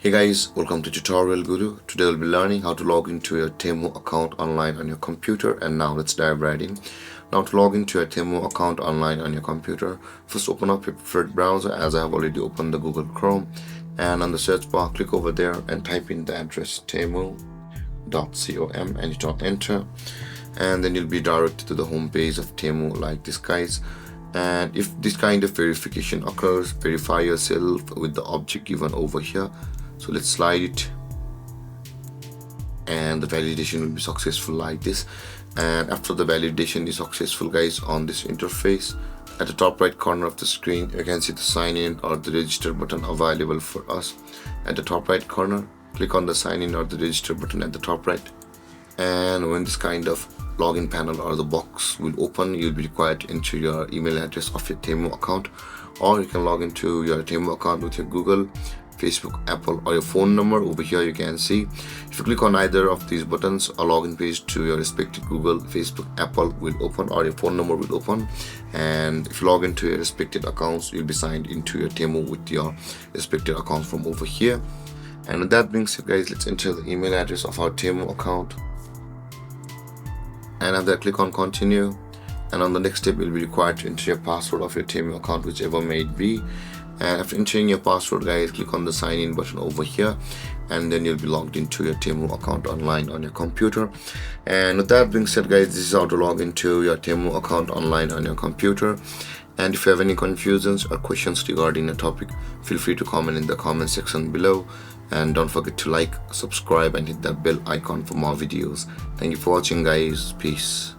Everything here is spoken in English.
Hey guys, welcome to Tutorial Guru. Today we'll be learning how to log into your Temu account online on your computer, and now let's dive right in. Now to log into your Temu account online on your computer, first open up your preferred browser, as I have already opened the Google Chrome, and on the search bar click over there and type in the address temu.com and hit on enter, and then you'll be directed to the home page of Temu like this, guys. And if this kind of verification occurs, verify yourself with the object given over here. So let's slide it, and the validation will be successful like this. And after the validation is successful, guys, on this interface at the top right corner of the screen you can see the sign in or the register button available for us. At the top right corner, click on the sign in or the register button at the top right, and when this kind of login panel or the box will open, you'll be required to enter your email address of your Temu account, or you can log into your Temu account with your Google, Facebook, Apple, or your phone number. Over here you can see, if you click on either of these buttons, a login page to your respective Google, Facebook, Apple will open, or your phone number will open. And if you log into your respective accounts, you'll be signed into your Temu with your respective accounts from over here. And with that being said, guys, let's enter the email address of our Temu account, and after that click on continue. And on the next step, you'll be required to enter your password of your Temu account, whichever may it be. And after entering your password, guys, click on the sign in button over here, and then you'll be logged into your Temu account online on your computer. And with that being said, guys, this is how to log into your Temu account online on your computer. And if you have any confusions or questions regarding the topic, feel free to comment in the comment section below. And don't forget to like, subscribe, and hit that bell icon for more videos. Thank you for watching, guys. Peace.